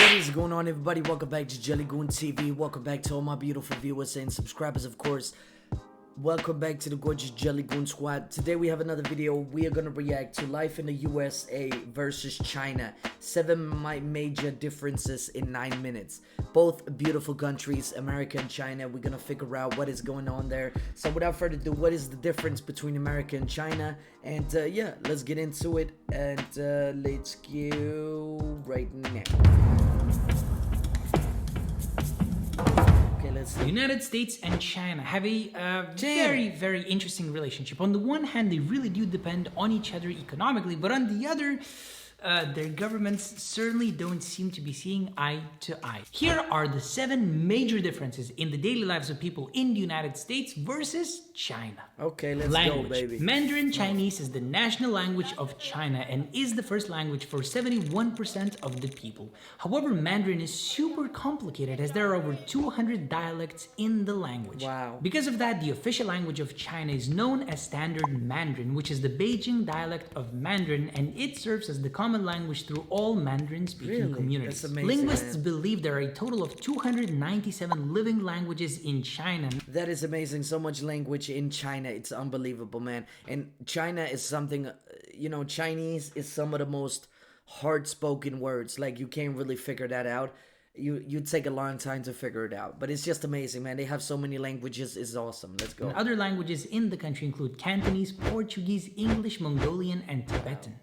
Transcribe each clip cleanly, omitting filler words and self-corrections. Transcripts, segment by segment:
What is going on, everybody? Welcome back to JellyGoonTv. Welcome back to all my beautiful viewers and subscribers, of course. Welcome back to the gorgeous JellyGoon squad. Today we have another video. We are gonna react to life in the USA versus China. 7 major differences in 9 minutes. Both beautiful countries, America and China. We're gonna figure out what is going on there. So without further ado, what is the difference between America and China? And yeah, let's get into it. And let's go right now. The United States and China have a very interesting relationship. On the one hand, they really do depend on each other economically, but on the other, their governments certainly don't seem to be seeing eye to eye. Here are the 7 major differences in the daily lives of people in the United States versus China. Okay, let's go, baby. Mandarin Chinese is the national language of China and is the first language for 71% of the people. However, Mandarin is super complicated as there are over 200 dialects in the language. Wow. Because of that, the official language of China is known as Standard Mandarin, which is the Beijing dialect of Mandarin, and it serves as the common language through all Mandarin-speaking communities. That's amazing, Linguists believe there are a total of 297 living languages in China. That is amazing. So much language in China. It's unbelievable, man. And China is something, you know, Chinese is some of the most hard-spoken words. Like, you can't really figure that out. You'd take a long time to figure it out. But it's just amazing, man. They have so many languages. It's awesome. Let's go. And other languages in the country include Cantonese, Portuguese, English, Mongolian, and Tibetan.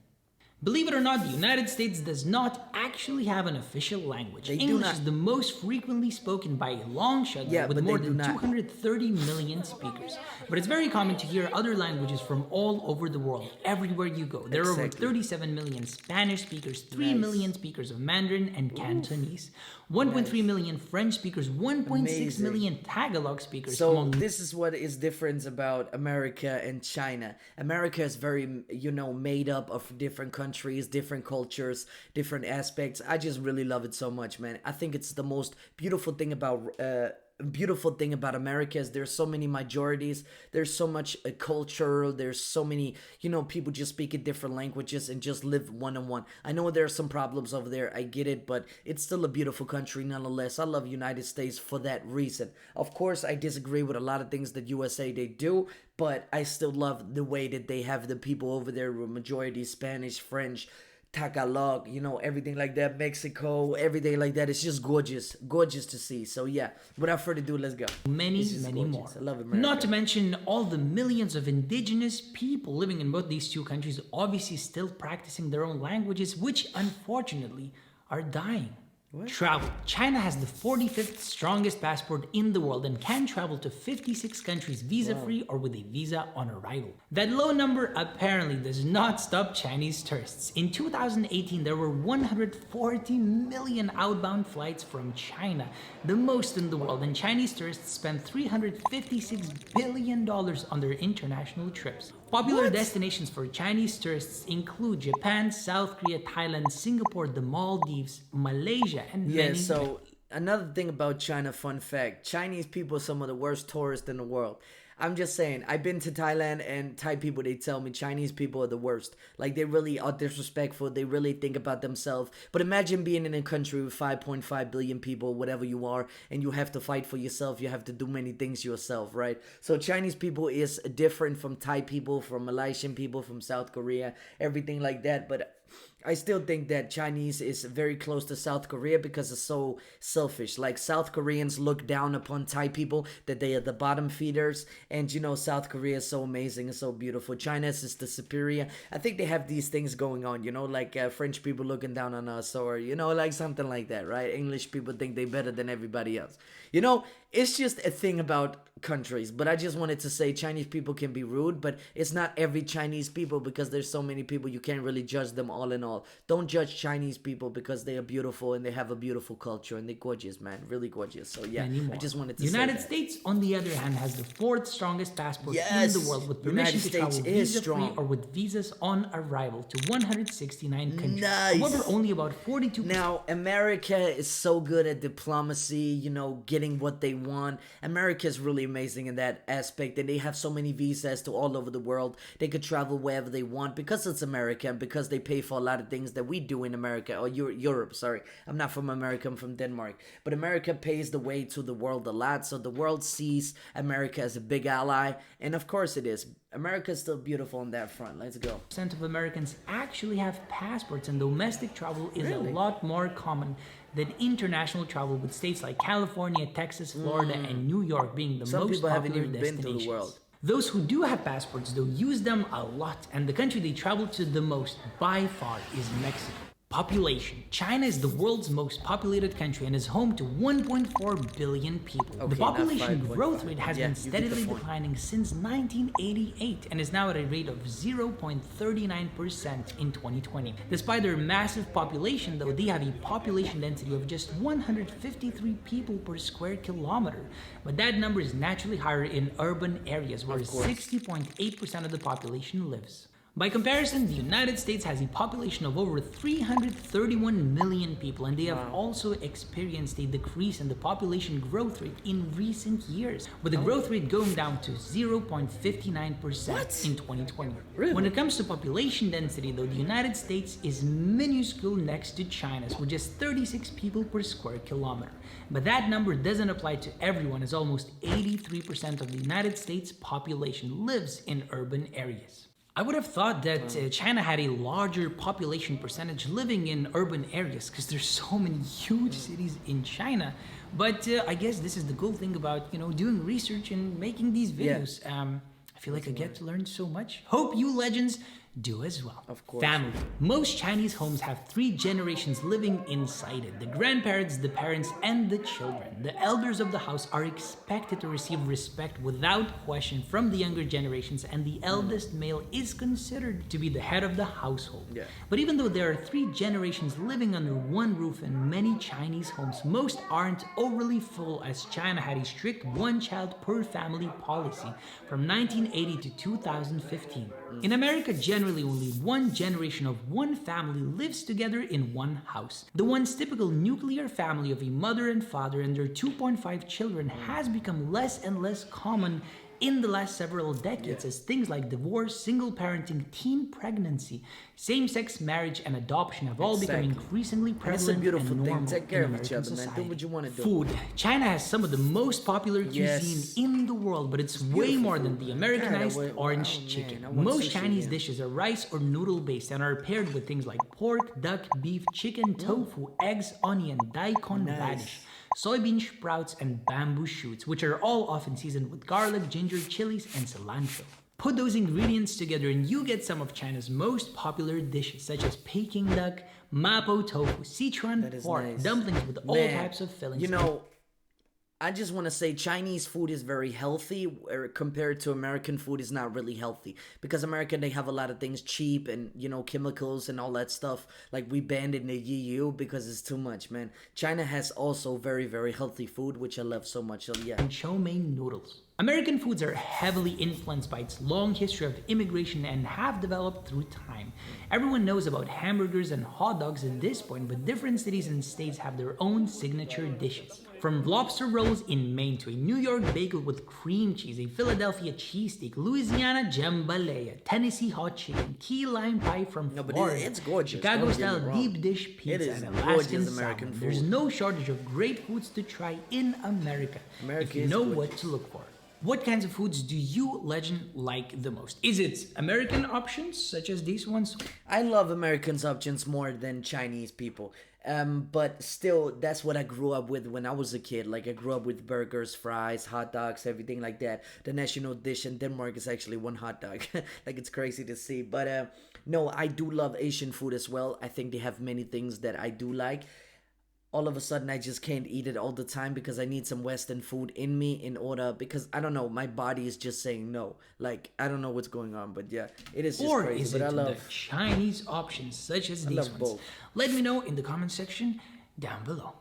Believe it or not, the United States does not actually have an official language. English is the most frequently spoken by a long shot, with more than 230 million speakers. But it's very common to hear other languages from all over the world, everywhere you go. There are over 37 million Spanish speakers, 3 million speakers of Mandarin and Cantonese, 1.3 million French speakers, 1.6 million Tagalog speakers. So this is what is different about America and China. America is very, you know, made up of different countries, different cultures, different aspects. I just really love it so much, man. I think it's the most beautiful thing about America is there's so many majorities, there's so much culture, there's so many, you know, people just speak in different languages and just live one-on-one. I know there are some problems over there, I get it, but it's still a beautiful country nonetheless. I love United States for that reason. Of course, I disagree with a lot of things that USA they do, but I still love the way that they have the people over there with majority Spanish, French, Tagalog, you know, everything like that, Mexico, everything like that. It's just gorgeous to see. So yeah, without further ado, let's go. Many more. I love America. Not to mention all the millions of indigenous people living in both these two countries, obviously still practicing their own languages, which unfortunately are dying. Travel. China has the 45th strongest passport in the world and can travel to 56 countries visa-free or with a visa on arrival. That low number apparently does not stop Chinese tourists. In 2018, there were 140 million outbound flights from China, the most in the world, and Chinese tourists spent $356 billion on their international trips. Popular destinations for Chinese tourists include Japan, South Korea, Thailand, Singapore, the Maldives, Malaysia, and many so another thing about China, fun fact, Chinese people are some of the worst tourists in the world. I'm just saying, I've been to Thailand and Thai people, they tell me Chinese people are the worst. Like, they really are disrespectful, they really think about themselves. But imagine being in a country with 5.5 billion people, whatever you are, and you have to fight for yourself, you have to do many things yourself, right? So Chinese people is different from Thai people, from Malaysian people, from South Korea, everything like that. But I still think that Chinese is very close to South Korea because it's so selfish. Like, South Koreans look down upon Thai people, that they are the bottom feeders. And, you know, South Korea is so amazing and so beautiful. China is the superior. I think they have these things going on, you know, like French people looking down on us, or, you know, like something like that, right? English people think they're better than everybody else. You know, it's just a thing about countries. But I just wanted to say Chinese people can be rude, but it's not every Chinese people, because there's so many people, you can't really judge them all in all. Don't judge Chinese people because they are beautiful and they have a beautiful culture and they're gorgeous, man, really gorgeous. So yeah, I just wanted to say that. United States, on the other hand, has the 4th strongest passport in the world, with permission to travel visa-free or with visas on arrival to 169 countries. However, only about 42%. Now, America is so good at diplomacy, you know, getting what they want. America is really amazing in that aspect, and they have so many visas to all over the world. They could travel wherever they want because it's America and because they pay for a lot of of things that we do in America or Europe. Sorry, I'm not from America, I'm from Denmark. But America pays the way to the world a lot, so the world sees America as a big ally, and of course it is. America is still beautiful on that front. Let's go. Percent of Americans actually have passports, and domestic travel is Really? a lot more common than international travel, with states like California, Texas, Florida, and New York being the Some most people haven't popular even been to the destinations. world. Those who do have passports, though, use them a lot, and the country they travel to the most by far is Mexico. Population. China is the world's most populated country and is home to 1.4 billion people. Okay, The population not 5.5. growth rate has Yeah, been you get the steadily point. declining since 1988 and is now at a rate of 0.39% in 2020. Despite their massive population, though, they have a population density of just 153 people per square kilometer. But that number is naturally higher in urban areas, where 60.8% of the population lives. By comparison, the United States has a population of over 331 million people, and they have also experienced a decrease in the population growth rate in recent years, with the growth rate going down to 0.59% in 2020. Really? When it comes to population density, though, the United States is minuscule next to China's, with just 36 people per square kilometer. But that number doesn't apply to everyone, as almost 83% of the United States population lives in urban areas. I would have thought that China had a larger population percentage living in urban areas, because there's so many huge cities in China. But I guess this is the cool thing about, doing research and making these videos. I feel like I get to learn so much. Hope you legends do as well. Of course. Family. Most Chinese homes have 3 generations living inside it: the grandparents, the parents, and the children. The elders of the house are expected to receive respect without question from the younger generations, and the eldest male is considered to be the head of the household. Yeah. But even though there are 3 generations living under one roof in many Chinese homes, most aren't overly full, as China had a strict one-child per family policy from 1980 to 2015. In America, generally only one generation of one family lives together in one house. The once typical nuclear family of a mother and father and their 2.5 children has become less and less common in the last several decades, as things like divorce, single parenting, teen pregnancy, same-sex marriage, and adoption have all become increasingly prevalent it's a beautiful and thing. normal Take care in of each American other, man. Do society. what you want to do. Food. China has some of the most popular Yes. cuisine in the world, but it's way more than the Americanized God, orange man, chicken. I want Most sushi Chinese again. dishes are rice or noodle based and are paired with things like pork, duck, beef, chicken, tofu, eggs, onion, daikon, Nice. radish, soybean sprouts, and bamboo shoots, which are all often seasoned with garlic, ginger, chilies, and cilantro. Put those ingredients together and you get some of China's most popular dishes, such as Peking duck, mapo tofu, Sichuan That is pork, nice. dumplings with all Man, types of fillings. You know, I just want to say Chinese food is very healthy, where compared to American food is not really healthy, because American, they have a lot of things cheap and chemicals and all that stuff. Like, we banned it in the EU because it's too much, man. China has also very, very healthy food, which I love so much. So yeah. and chow mein noodles. American foods are heavily influenced by its long history of immigration and have developed through time. Everyone knows about hamburgers and hot dogs at this point, but different cities and states have their own signature dishes. From lobster rolls in Maine to a New York bagel with cream cheese, a Philadelphia cheesesteak, Louisiana jambalaya, Tennessee hot chicken, key lime pie from No, but Florida, it's gorgeous. Chicago-style Don't get me wrong. deep dish pizza, is and gorgeous Alaskan American salmon. There's food. no shortage of great foods to try in America, America if you is know gorgeous. what to look for. What kinds of foods do you, legend, like the most? Is it American options, such as these ones? I love Americans' options more than Chinese people. But still, that's what I grew up with when I was a kid. Like, I grew up with burgers, fries, hot dogs, everything like that. The national dish in Denmark is actually one hot dog. Like, it's crazy to see. But no, I do love Asian food as well. I think they have many things that I do like. All of a sudden, I just can't eat it all the time because I need some Western food in me in order, because I don't know, my body is just saying no. Like, I don't know what's going on, but yeah, it is just Or crazy. is But it I love the Chinese options, such as these love ones? both. Let me know in the comment section down below.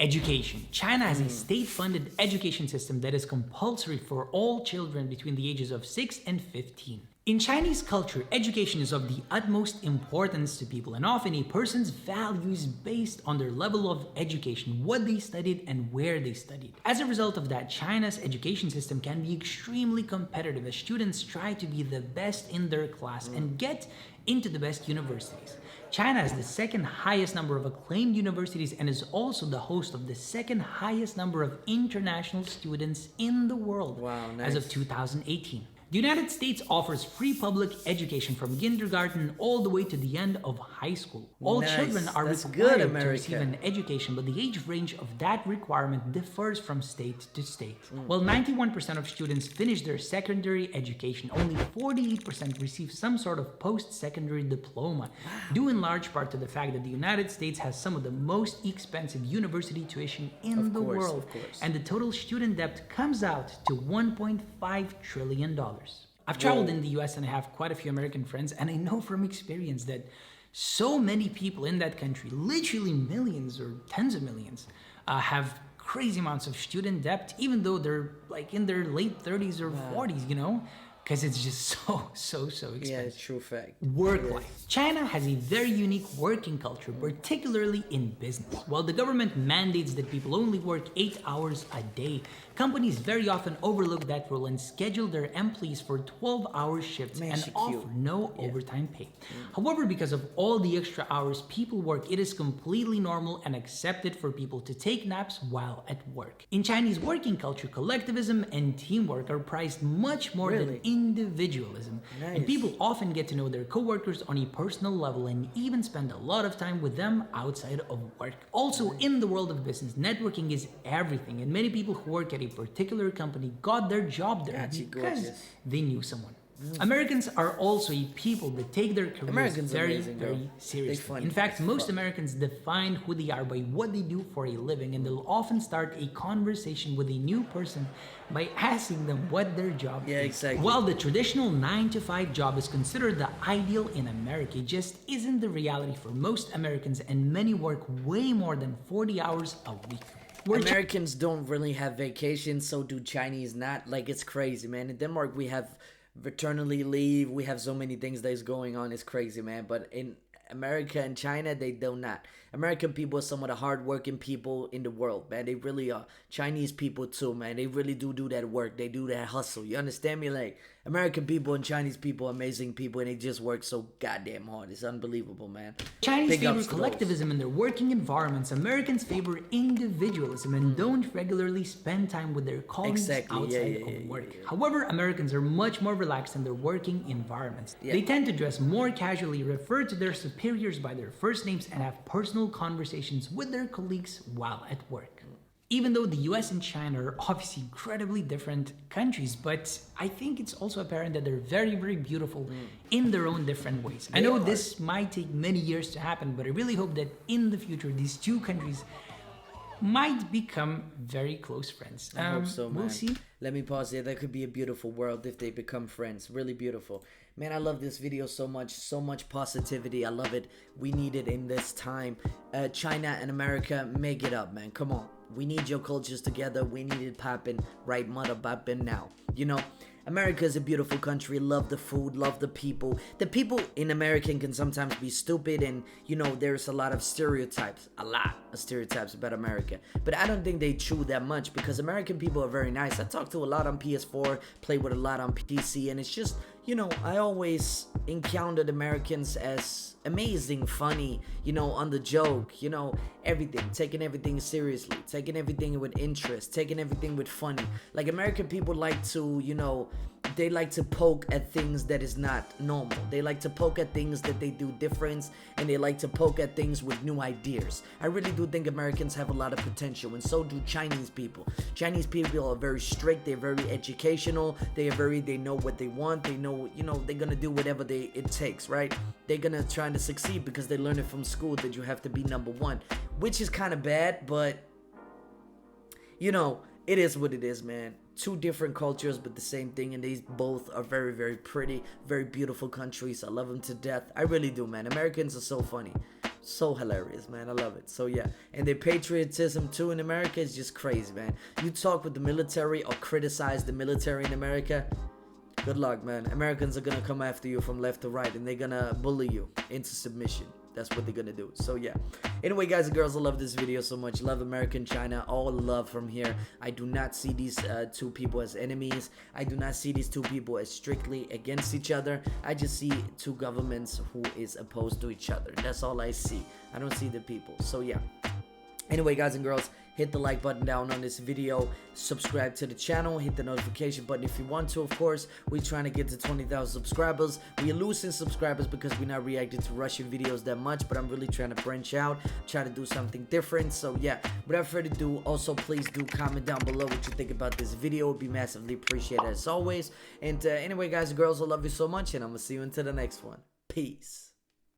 Education. China has a state-funded education system that is compulsory for all children between the ages of 6 and 15. In Chinese culture, education is of the utmost importance to people, and often a person's value is based on their level of education, what they studied, and where they studied. As a result of that, China's education system can be extremely competitive, as students try to be the best in their class and get into the best universities. China has the second highest number of acclaimed universities and is also the host of the second highest number of international students in the world. Wow, as of nice. 2018. The United States offers free public education from kindergarten all the way to the end of high school. All Nice. children are That's required good, to receive America. an education, but the age range of that requirement differs from state to state. Mm. While 91% of students finish their secondary education, only 48% receive some sort of post-secondary diploma, due in large part to the fact that the United States has some of the most expensive university tuition in Of the course, world, of course. and the total student debt comes out to $1.5 trillion. I've traveled Whoa. in the US and I have quite a few American friends, and I know from experience that so many people in that country, literally millions or tens of millions, have crazy amounts of student debt, even though they're like in their late 30s or 40s, you know? Because it's just so expensive. Yeah, it's true fact. Work Yeah. life. China has a very unique working culture, particularly in business. While the government mandates that people only work 8 hours a day, companies very often overlook that rule and schedule their employees for 12-hour shifts Man, and she offer cute. no overtime pay. However, because of all the extra hours people work, it is completely normal and accepted for people to take naps while at work. In Chinese working culture, collectivism and teamwork are prized much more Really? than individualism. And Nice. people often get to know their coworkers on a personal level and even spend a lot of time with them outside of work. Also, in the world of business, networking is everything, and many people who work at a particular company got their job there Gotcha, because gorgeous. they knew someone. Americans are also a people that take their careers Americans are very, amazing, bro. very seriously. funny In fact, as most fuck. Americans define who they are by what they do for a living, and they'll often start a conversation with a new person by asking them what their job Yeah, is. exactly. While the traditional 9 to 5 job is considered the ideal in America, it just isn't the reality for most Americans, and many work way more than 40 hours a week. We're Americans don't really have vacations, so do Chinese not. Like, it's crazy, man. In Denmark, we have maternity leave. We have so many things that's going on. It's crazy, man. But in America and China, they do not. American people are some of the hardworking people in the world, man. They really are. Chinese people too, man. They really do that work. They do that hustle. You understand me? Like, American people and Chinese people are amazing people, and they just work so goddamn hard. It's unbelievable, man. Chinese Big favor ups to those. collectivism in their working environments. Americans favor individualism and don't regularly spend time with their colleagues Exactly. Yeah, outside yeah, of yeah, work. yeah. However, Americans are much more relaxed in their working environments. Yeah. They tend to dress more casually, refer to their superiors by their first names, and have personal conversations with their colleagues while at work. Even though the US and China are obviously incredibly different countries, but I think it's also apparent that they're very, very beautiful in their own different ways. I They know are. this might take many years to happen, but I really hope that in the future, these two countries might become very close friends. I hope so, man. We'll see. Let me pause here. That could be a beautiful world if they become friends. Really beautiful. Man, I love this video so much. So much positivity. I love it. We need it in this time. China and America, make it up, man. Come on. We need your cultures together. We need it popping right mother bopping now. You know, America is a beautiful country. Love the food, love the people. The people in America can sometimes be stupid, and you know, there's a lot of stereotypes. A lot of stereotypes about America. But I don't think they true that much, because American people are very nice. I talk to a lot on PS4, play with a lot on PC, and it's just, you know, I always encountered Americans as amazing, funny, you know, on the joke, you know, everything, taking everything seriously, taking everything with interest, taking everything with funny. Like, American people like to, you know, they like to poke at things that is not normal. They like to poke at things that they do different, and they like to poke at things with new ideas. I really do think Americans have a lot of potential, and so do Chinese people. Chinese people are very strict. They're very educational. They know what they want. They know, you know, they're gonna do whatever it takes, right? They're gonna try to succeed because they learn it from school that you have to be number one, which is kind of bad, but you know, it is what it is, man. Two different cultures, but the same thing, and these both are very, very pretty, very beautiful countries. I love them to death. I really do, man. Americans are so funny, so hilarious, man. I love it. So yeah, and their patriotism too in America is just crazy, man. You talk with the military or criticize the military in America, good luck, man. Americans are gonna come after you from left to right, and they're gonna bully you into submission. That's what they're gonna do. So yeah. Anyway, guys and girls, I love this video so much. Love America and China. All love from here. I do not see these two people as enemies. I do not see these two people as strictly against each other. I just see two governments who is opposed to each other. That's all I see. I don't see the people. So yeah. Anyway, guys and girls, hit the like button down on this video, subscribe to the channel, hit the notification button if you want to. Of course, we're trying to get to 20,000 subscribers. We're losing subscribers because we're not reacting to Russian videos that much, but I'm really trying to branch out, try to do something different. So yeah, without further ado, also please do comment down below what you think about this video. It would be massively appreciated as always. And anyway, guys and girls, I love you so much, and I'm gonna see you until the next one. Peace.